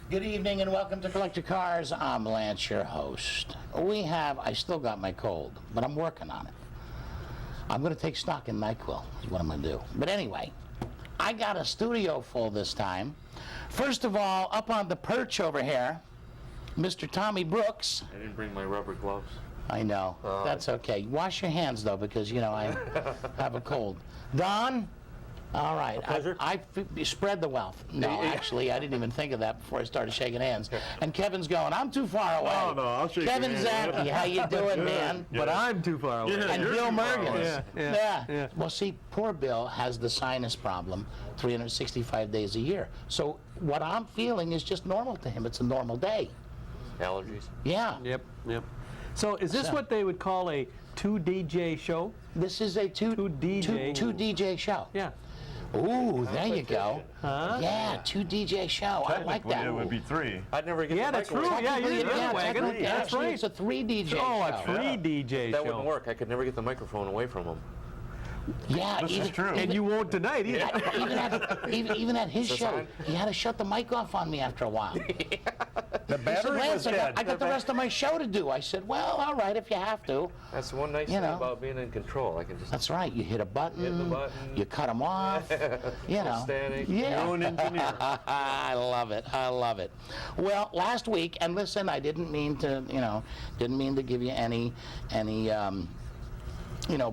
Good evening and welcome to Collect Your Cars. I'm Lance, your host. I still got my cold, but I'm working on it. I'm going to take stock in NyQuil is what I'm going to do. But anyway, I got a studio full this time. First of all, up on the perch over here, Mr. Tommy Brooks. I didn't bring my rubber gloves. I know. That's okay. Wash your hands, though, because, you know, I have a cold. Don? All right. I spread the wealth. No, actually, I didn't even think of that before I started shaking hands. And Kevin's going, I'm too far away. Oh, no, I'll shake Kevin your hand. Zachy, how you doing, man? Yeah. But I'm too far away. And you're Bill too far Mergens. away. Yeah. Well, see, poor Bill has the sinus problem 365 days a year. So what I'm feeling is just normal to him. It's a normal day. Allergies? Yeah. Yep. So is this So- what they would call a 2 DJ show? This is a two DJ show. Yeah. Ooh, there you go. Huh? Yeah, 2 DJ show. I like Technically, that. it would be 3. I'd never get Yeah, the that's microwave. true. Yeah, you're the Yeah, wagon. technically, That's actually, right. it's a 3 DJ Oh, show. a 3 DJ That show. wouldn't work. I could never get the microphone away from him. Yeah, This is true. And you won't tonight either. even at his Is this show, on? he had to shut the mic off on me after a while. The He said, battery Lance, was dead. I got the rest of my show to do. I said, well, all right, if you have to. That's the one nice You thing know. about being in control. I can just That's right. You hit a button. Hit the button. You cut them off. You know. standing. Yeah. Your own engineer. I love it. I love it. Well, last week, and listen, I didn't mean to, didn't mean to give you any,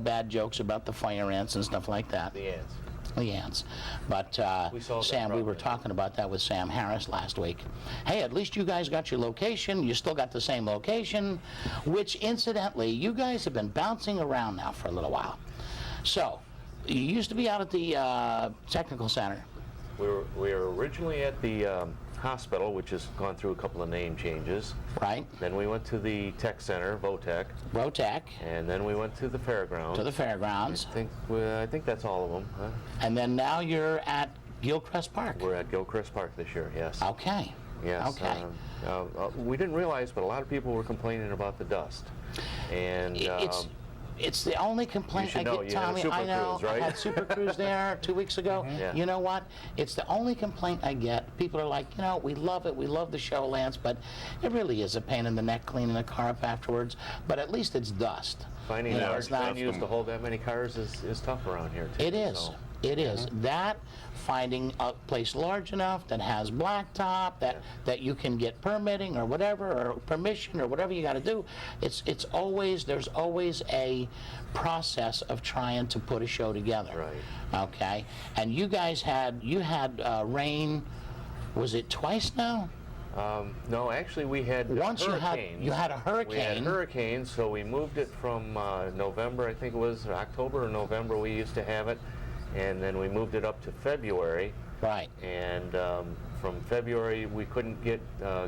bad jokes about the fire ants and stuff like that. the ants. The ants. But We solved that Sam, we were problem. talking about that with Sam Harris last week. Hey, at least you guys got your location. You still got the same location, which incidentally, you guys have been bouncing around now for a little while. So, you used to be out at the technical center. We were originally at the hospital, which has gone through a couple of name changes. Right? Then we went to the tech center, Votech, Rotec and then we went to the fairgrounds. to the fairgrounds, I think that's all of them. Huh? and then now you're at Gilchrist Park. We're at Gilchrist Park this year. Yes. Okay. Yes. Okay. We didn't realize, but a lot of people were complaining about the dust. And It's the only complaint You I should know, get, you had a Tommy. Super I know. Cruise, right? I had Super Cruise there 2 weeks ago. Yeah. You know what? It's the only complaint I get. People are like, we love it. We love the show, Lance, but it really is a pain in the neck cleaning the car up afterwards. But at least it's dust. finding You a know, large it's not- venues to hold that many cars is tough around here too. It is. So, It is. That, finding a place large enough that has blacktop, that you can get permitting or whatever, or permission or whatever you got to do. There's always a process of trying to put a show together. Right. Okay. And you guys had rain. Was it twice now? No, actually we had Once hurricanes. you had a hurricane. We had hurricanes, so we moved it from November, I think it was October or November we used to have it, and then we moved it up to February. Right. And from February, we couldn't get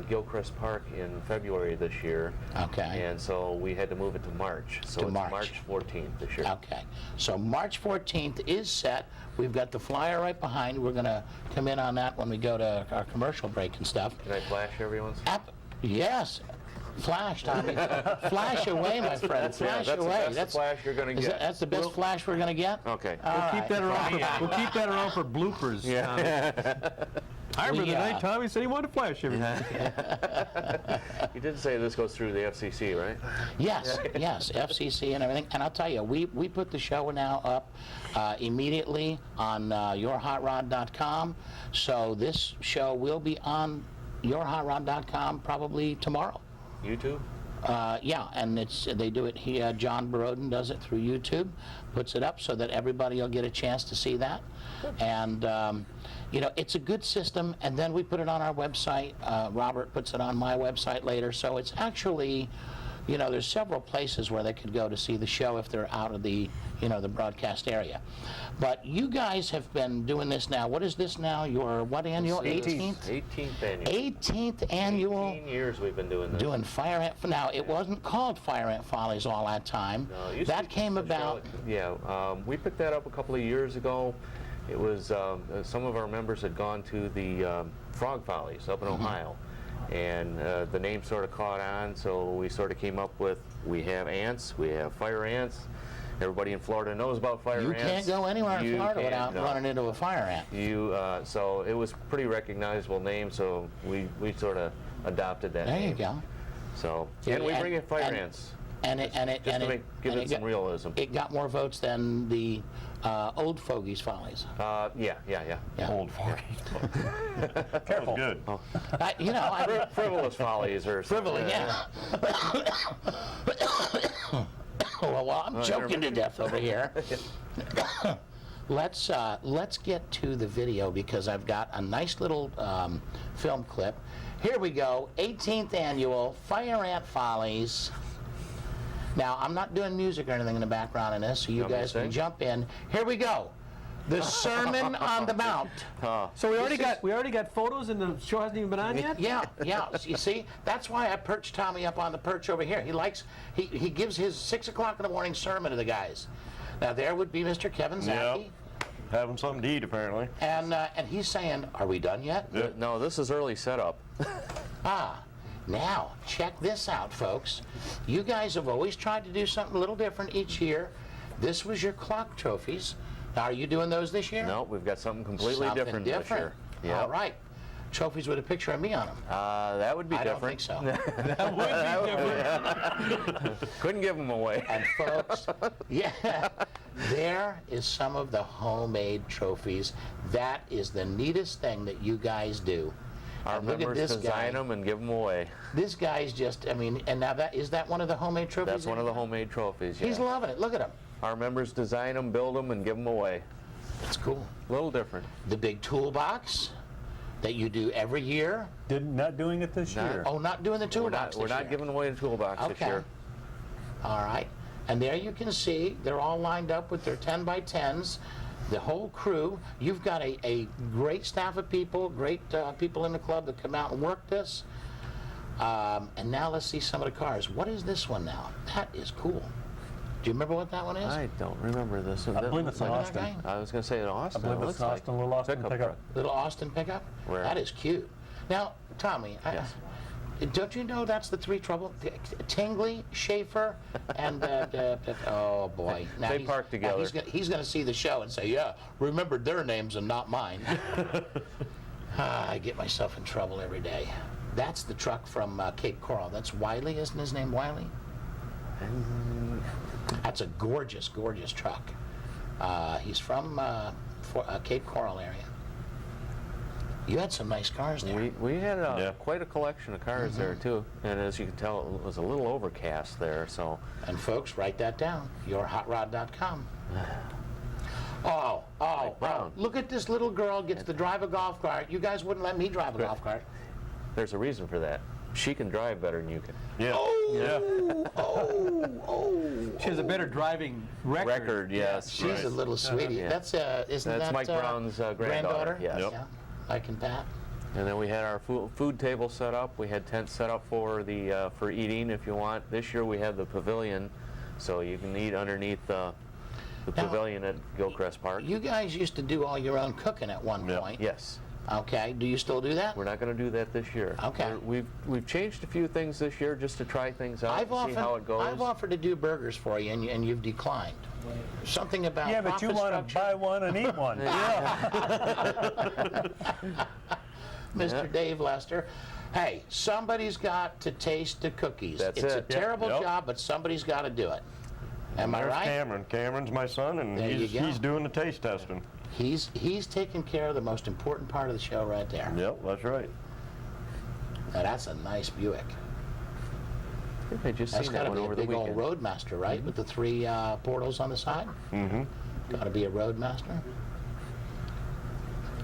Gilchrist Park in February this year. Okay. And so we had to move it to March. So To it's March. March 14th this year. Okay, so March 14th is set. We've got the flyer right behind. We're going to come in on that when we go to our commercial break and stuff. Can I flash everyone's? Yes, flash, Tommy. Flash away, my friend. Flash that's away. the best flash you're going to get. That's the best flash we're going to get? Okay. We'll keep that around. We'll keep that around for bloopers. I remember the night Tommy said he wanted to flash everything. You did say this goes through the FCC, right? Yes, FCC and everything. And I'll tell you, we put the show now up immediately on yourhotrod.com. So this show will be on yourhotrod.com probably tomorrow. YouTube? Yeah, and they do it here. John Baroden does it through YouTube, puts it up so that everybody will get a chance to see that. And it's a good system. And then we put it on our website. Robert puts it on my website later. So it's actually, you know, there's several places where they could go to see the show if they're out of the, you know, the broadcast area. But you guys have been doing this now. What is this now? Your what annual? This is 18th? 18th annual. 18th annual. 18 years we've been doing this. Doing Fire Ant. Now, it wasn't called Fire Ant Follies all that time. No, it used That to be came a show- about. Yeah, we picked that up a couple of years ago. It was, some of our members had gone to the Frog Follies up in Ohio. And the name sort of caught on, so we sort of came up with, we have ants, we have fire ants. Everybody in Florida knows about fire You ants. can't go anywhere in You Florida can't, without no. running into a fire ant. So it was a pretty recognizable name, so we sort of adopted that There name. you go. So, Yeah, and we bring in fire and- ants. And it Just to give it some realism. It got more votes than the Old Fogies Follies. Yeah. Yeah. Old foggy. Careful. Good. You know, I, Frivolous follies or frivolous, yeah. well, I'm choking to death over here. Let's get to the video because I've got a nice little film clip. Here we go, 18th annual Fire Ant Follies. Now, I'm not doing music or anything in the background in this, so you Want me to guys can sing? jump in. Here we go. The Sermon on the Mount. So we already got photos, and the show hasn't even been on yet. Yeah. You see, that's why I perched Tommy up on the perch over here. He gives his 6 o'clock in the morning sermon to the guys. Now there would be Mr. Kevin Zacky, Having something to eat, apparently. and he's saying, "Are we done yet?" No, this is early setup. Now check this out, folks. You guys have always tried to do something a little different each year. This was your clock trophies. Now, are you doing those this year? No, we've got something completely Something different this year. All right. Trophies with a picture of me on them. That would be I don't different. think so. That would be different. Couldn't give them away. And folks, yeah, there is some of the homemade trophies. That is the neatest thing that you guys do. Our And look at members this design guy. them and give them away. This guy's just, I mean, and now is that one of the homemade trophies? That's one of the homemade trophies, yeah. He's loving it. Look at him. Our members design them, build them, and give them away. It's cool. A little different. The big toolbox that you do every year. Not doing it this year. Oh, not doing the toolbox We're this not year. giving away the toolbox this Okay. year. All right. And there you can see they're all lined up with their 10 by 10s. The whole crew. You've got a great staff of people, great people in the club that come out and work this. And now let's see some of the cars. What is this one now? That is cool. Do you remember what that one is? I don't remember this one. I believe it's an Look at that Austin. guy. I was going to say an Austin. I believe It it's looks an like Austin, little Austin pickup. truck. Little Austin pickup? Rare. That is cute. Now, Tommy, Yes. don't you know that's the three trouble? Tingley, Schaefer, and oh boy. Now They he's- park now together. He's going to see the show and say, "Yeah, remembered their names and not mine." I get myself in trouble every day. That's the truck from Cape Coral. That's Wiley, isn't his name Wiley? That's a gorgeous, gorgeous truck. He's from Cape Coral area. You had some nice cars there. We had Yeah. quite a collection of cars there, too. And as you can tell, it was a little overcast there, so... And folks, write that down. YourHotRod.com. Oh, Brown. look at this little girl gets to drive a golf cart. You guys wouldn't let me drive a golf cart. There's a reason for that. She can drive better than you can. Yeah. She has a better driving record. Yes. She's right. a little sweetie. Yeah. That's isn't That's that Mike Brown's granddaughter, yes. Yep. Yeah. Mike and Pat. And then we had our food table set up. We had tents set up for the for eating if you want. This year we had the pavilion, so you can eat underneath the Now, pavilion at Gilcrest Park. You guys used to do all your own cooking at one point. Yes. Okay. Do you still do that? We're not going to do that this year. Okay. We've changed a few things this year just to try things out, see how it goes. I've offered to do burgers for you, and you've declined. Something about Yeah, but you profit want to structure. buy one and eat one. Mr. Dave Lester. Hey, somebody's got to taste the cookies. That's it's a it. terrible Yep. job, but somebody's got to do it. Am I There's right? Cameron. Cameron's my son, and There you go. he's doing the taste testing. He's taking care of the most important part of the show right there. Yep, that's right. Now, that's a nice Buick. I think I just That's seen got that to one be a over the big old weekend. Roadmaster, right? With the three portals on the side? Mm-hmm. Got to be a Roadmaster.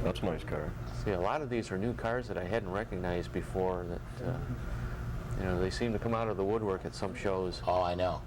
That's a nice car. See, a lot of these are new cars that I hadn't recognized before. That You know, they seem to come out of the woodwork at some shows. Oh, I know.